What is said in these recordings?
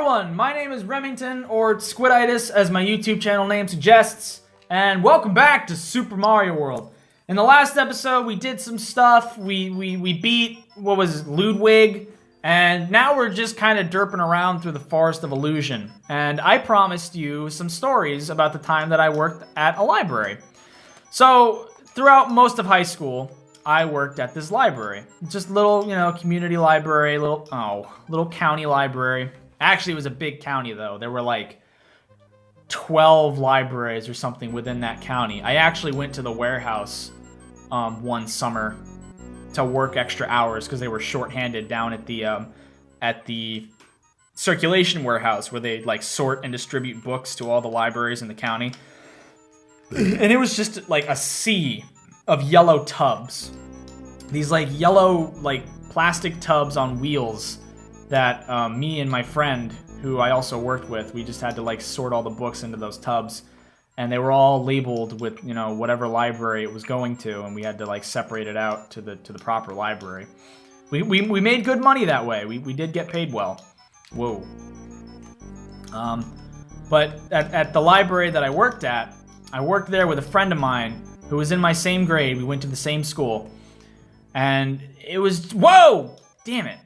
everyone, my name is Remington, or Squiditis as my YouTube channel name suggests, and welcome back to Super Mario World. In the last episode, we did some stuff, we beat, Ludwig, and now we're just kind of derping around through the Forest of Illusion. And I promised you some stories about the time that I worked at a library. So, throughout most of high school, I worked at this library. Just little, community library, little county library. Actually, it was a big county, though. There were like 12 libraries or something within that county. I actually went to the warehouse one summer to work extra hours because they were shorthanded down at the circulation warehouse where they like sort and distribute books to all the libraries in the county. And it was just like a sea of yellow tubs. These like yellow like plastic tubs on wheels that me and my friend, who I also worked with, we just had to like sort all the books into those tubs. And they were all labeled with, whatever library it was going to, and we had to like separate it out to the proper library. We made good money that way. We did get paid well. Whoa. But at the library that I worked there with a friend of mine who was in my same grade. We went to the same school. And it was... Whoa! Damn it.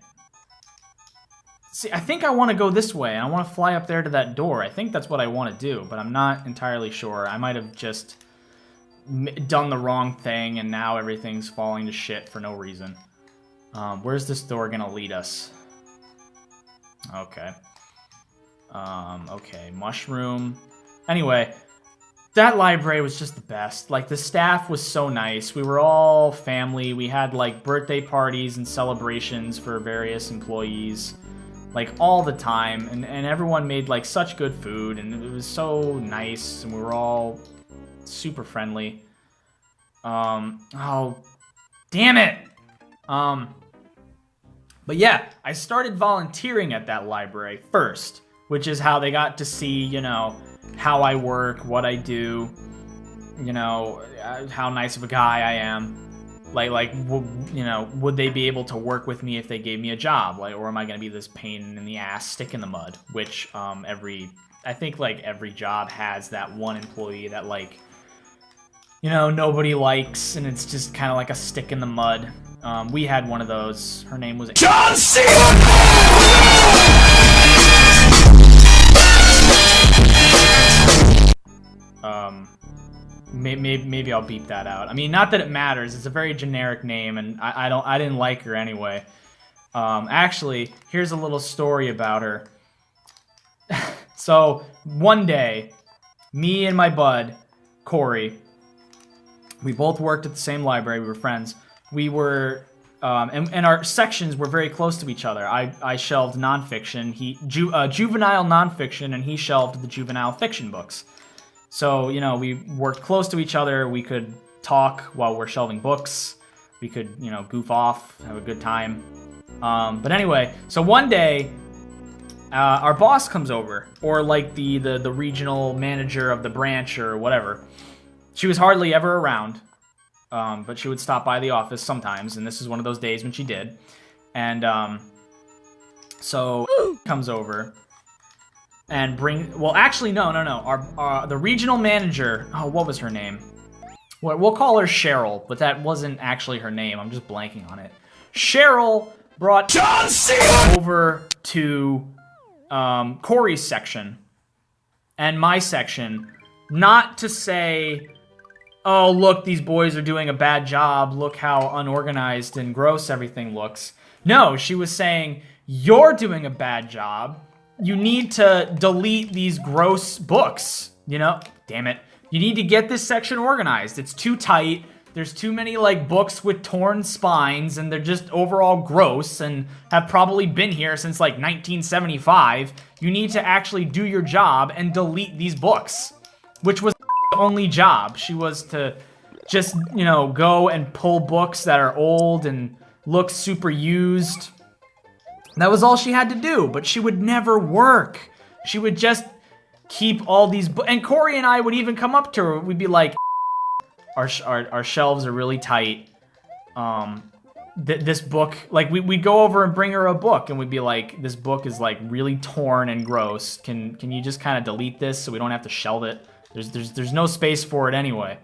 See, I think I want to go this way. I want to fly up there to that door. I think that's what I want to do, but I'm not entirely sure. I might have just done the wrong thing, and now everything's falling to shit for no reason. Where's this door gonna lead us? Okay. Okay, mushroom. Anyway... That library was just the best. Like, the staff was so nice. We were all family. We had, like, birthday parties and celebrations for various employees, like, all the time. And everyone made, like, such good food, and it was so nice, and we were all super friendly. Oh, damn it! But yeah, I started volunteering at that library first, which is how they got to see, how I work, what I do, how nice of a guy I am. Would they be able to work with me if they gave me a job? Or am I going to be this pain in the ass, stick in the mud? Which, I think, every job has that one employee that, nobody likes, and it's just kind of like a stick in the mud. We had one of those. Her name was John Cena! Maybe I'll beep that out. I mean, not that it matters. It's a very generic name, and I didn't like her anyway. Actually, here's a little story about her. So one day, me and my bud Corey, we both worked at the same library. We were friends. We were, and our sections were very close to each other. I shelved nonfiction, juvenile nonfiction, and he shelved the juvenile fiction books. So, we worked close to each other. We could talk while we're shelving books. We could, goof off, have a good time. But anyway, so one day, our boss comes over, or like the regional manager of the branch or whatever. She was hardly ever around, but she would stop by the office sometimes, and this is one of those days when she did. And so comes over. And actually, no. The regional manager, what was her name? We'll call her Cheryl, but that wasn't actually her name. I'm just blanking on it. Cheryl brought John Cena over to Corey's section and my section, not to say, oh, look, these boys are doing a bad job. Look how unorganized and gross everything looks. No, she was saying, you're doing a bad job. You need to delete these gross books, Damn it. You need to get this section organized. It's too tight. There's too many, books with torn spines, and they're just overall gross and have probably been here since, 1975. You need to actually do your job and delete these books, which was the only job. She was to just, go and pull books that are old and look super used. That was all she had to do, but she would never work. She would just keep all these and Corey and I would even come up to her. We'd be like, our shelves are really tight. this book, like we'd go over and bring her a book, and we'd be like, this book is like really torn and gross. Can you just kind of delete this so we don't have to shelve it? There's no space for it anyway.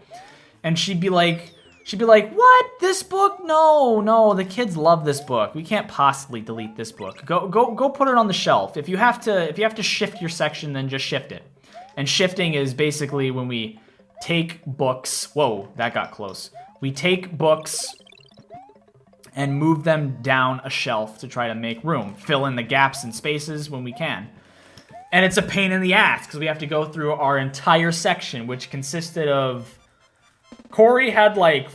And she'd be like, what? This book? No, the kids love this book. We can't possibly delete this book. Go put it on the shelf. If you have to shift your section, then just shift it. And shifting is basically when we take books. Whoa, that got close. We take books and move them down a shelf to try to make room, fill in the gaps and spaces when we can. And it's a pain in the ass because we have to go through our entire section, which consisted of... Corey had like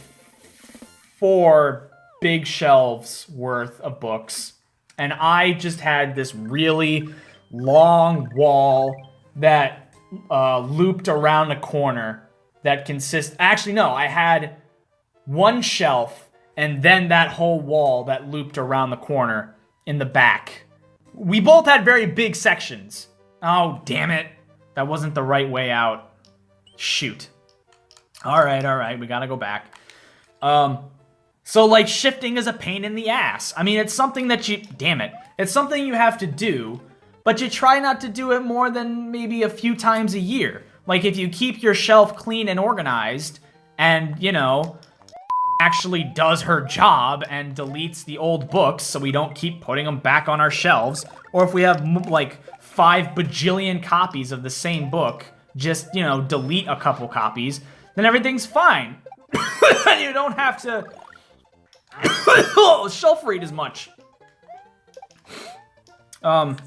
4 big shelves worth of books, and I just had this really long wall that looped around a corner that consists... Actually, no, I had one shelf and then that whole wall that looped around the corner in the back. We both had very big sections. Oh, damn it. That wasn't the right way out. Shoot. All right, we gotta go back. So, like, shifting is a pain in the ass. I mean, it's something that it's something you have to do, but you try not to do it more than maybe a few times a year. Like, if you keep your shelf clean and organized, and, you know, actually does her job and deletes the old books so we don't keep putting them back on our shelves, or if we have, like, 5 bajillion copies of the same book, just, you know, delete a couple copies, then everything's fine. You don't have to shelf read as much. But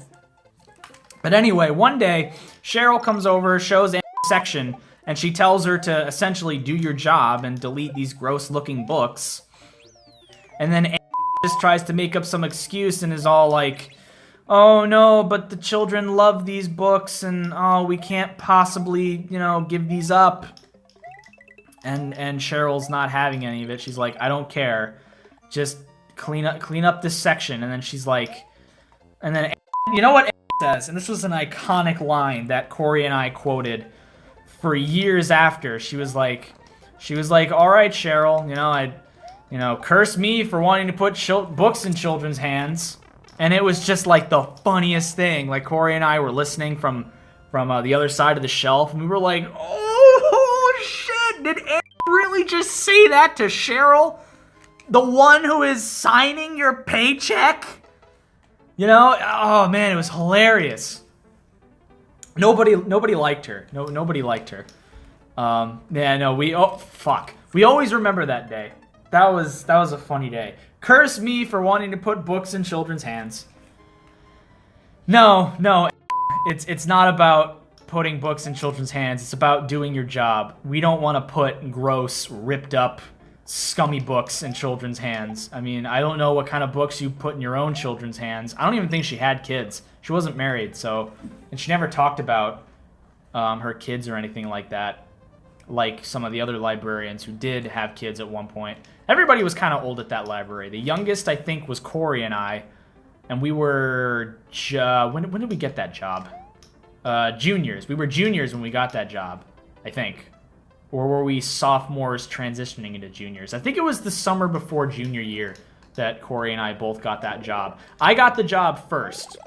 anyway, one day, Cheryl comes over, shows Anne a section, and she tells her to essentially do your job and delete these gross-looking books. And then Anne just tries to make up some excuse and is all like, oh no, but the children love these books, and oh, we can't possibly, you know, give these up. And Cheryl's not having any of it. She's like, I don't care. Just clean up this section. And then she's like, and then, you know what Anne says? And this was an iconic line that Corey and I quoted for years after. She was like, all right, Cheryl, curse me for wanting to put books in children's hands. And it was just like the funniest thing. Like, Corey and I were listening from the other side of the shelf, and we were like, oh shit, did Anne really just say that to Cheryl? The one who is signing your paycheck? You know? Oh man, it was hilarious. Nobody liked her. Nobody liked her. We always remember that day. That was a funny day. Curse me for wanting to put books in children's hands. No, it's not about putting books in children's hands. It's about doing your job. We don't want to put gross, ripped up, scummy books in children's hands. I mean, I don't know what kind of books you put in your own children's hands. I don't even think she had kids. She wasn't married, and she never talked about her kids or anything like that, like some of the other librarians who did have kids at one point. Everybody was kind of old at that library. The youngest, I think, was Corey and I, and we were, when did we get that job? Juniors. We were juniors when we got that job, I think. Or were we sophomores transitioning into juniors? I think it was the summer before junior year that Corey and I both got that job. I got the job first,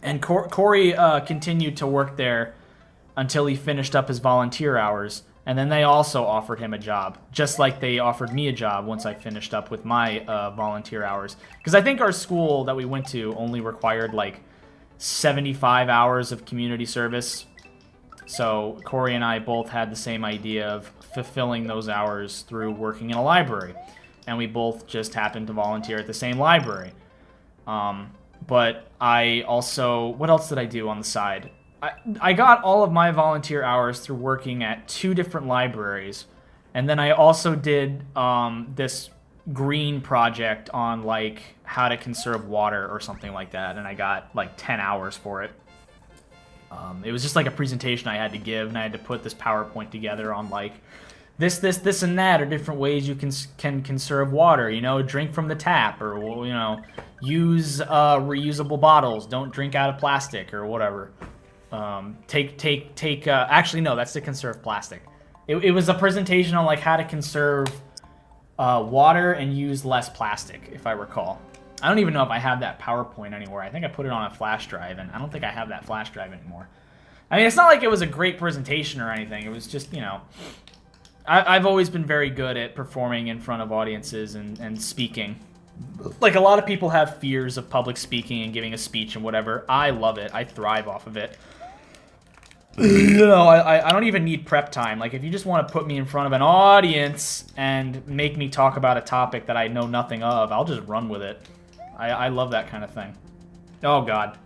and Corey continued to work there until he finished up his volunteer hours, and then they also offered him a job, just like they offered me a job once I finished up with my volunteer hours. Because I think our school that we went to only required like 75 hours of community service. So Corey and I both had the same idea of fulfilling those hours through working in a library. And we both just happened to volunteer at the same library. But I also... What else did I do on the side? I got all of my volunteer hours through working at 2 different libraries. And then I also did this green project on, like, how to conserve water or something like that. And I got, like, 10 hours for it. It was just, like, a presentation I had to give, and I had to put this PowerPoint together on, like, this, and that are different ways you can conserve water. You know, drink from the tap, or, you know, use reusable bottles. Don't drink out of plastic, or whatever. Actually, no, that's to conserve plastic. It was a presentation on, like, how to conserve water and use less plastic, if I recall. I don't even know if I have that PowerPoint anywhere. I think I put it on a flash drive, and I don't think I have that flash drive anymore. I mean, it's not like it was a great presentation or anything. It was just, you know, I've always been very good at performing in front of audiences and speaking. Like, a lot of people have fears of public speaking and giving a speech and whatever. I love it. I thrive off of it. You know, I don't even need prep time. Like, if you just want to put me in front of an audience and make me talk about a topic that I know nothing of, I'll just run with it. I love that kind of thing. Oh, God.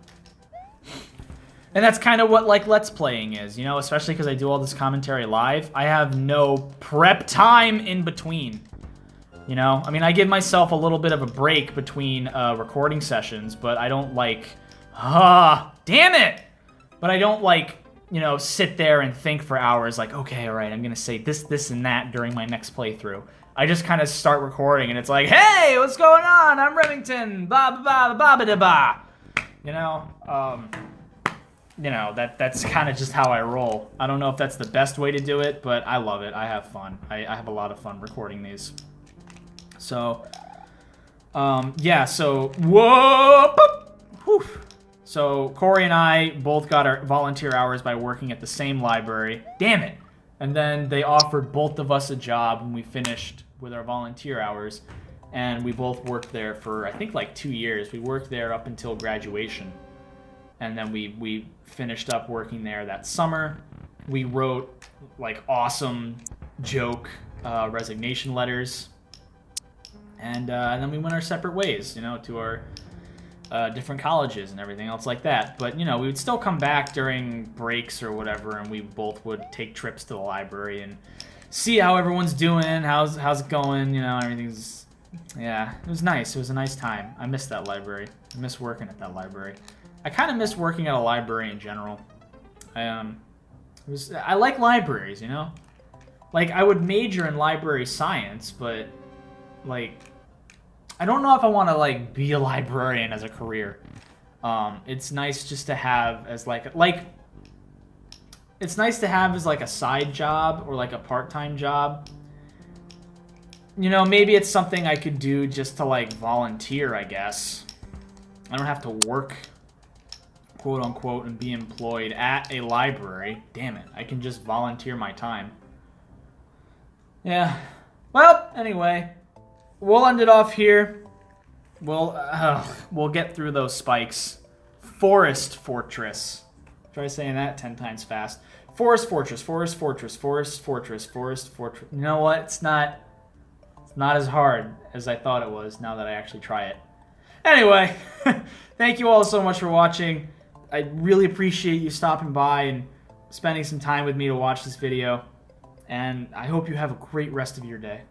And that's kind of what, like, Let's Playing is, you know, especially because I do all this commentary live. I have no prep time in between, you know? I mean, I give myself a little bit of a break between recording sessions, but I don't, like, damn it! But I don't, like, you know, sit there and think for hours, like, okay, all right, I'm going to say this, this, and that during my next playthrough. I just kind of start recording, and it's like, hey, what's going on? I'm Remington, blah, blah, blah, blah, blah, blah, blah. You know, that's kind of just how I roll. I don't know if that's the best way to do it, but I love it. I have fun. I have a lot of fun recording these. So, yeah, so, whoa, whew. So, Corey and I both got our volunteer hours by working at the same library. Damn it. And then they offered both of us a job when we finished with our volunteer hours. And we both worked there for, I think, like 2 years. We worked there up until graduation. And then we finished up working there that summer. We wrote, like, awesome joke resignation letters. And then we went our separate ways, you know, to our different colleges and everything else like that. But, you know, we would still come back during breaks or whatever, and we both would take trips to the library and see how everyone's doing, how's it going, you know, everything's... Yeah, it was nice. It was a nice time. I miss that library. I miss working at that library. I kind of miss working at a library in general. I like libraries, you know? Like, I would major in library science, but, like, I don't know if I want to, like, be a librarian as a career. It's nice just to have as, like, it's nice to have as, like, a side job or, like, a part-time job. You know, maybe it's something I could do just to, like, volunteer, I guess. I don't have to work, quote-unquote, and be employed at a library. Damn it, I can just volunteer my time. Yeah. Well, anyway, we'll end it off here. We'll get through those spikes. Forest Fortress. Try saying that 10 times fast. Forest Fortress, Forest Fortress, Forest Fortress, Forest Fortress. You know what? It's not as hard as I thought it was now that I actually try it. Anyway, thank you all so much for watching. I really appreciate you stopping by and spending some time with me to watch this video. And I hope you have a great rest of your day.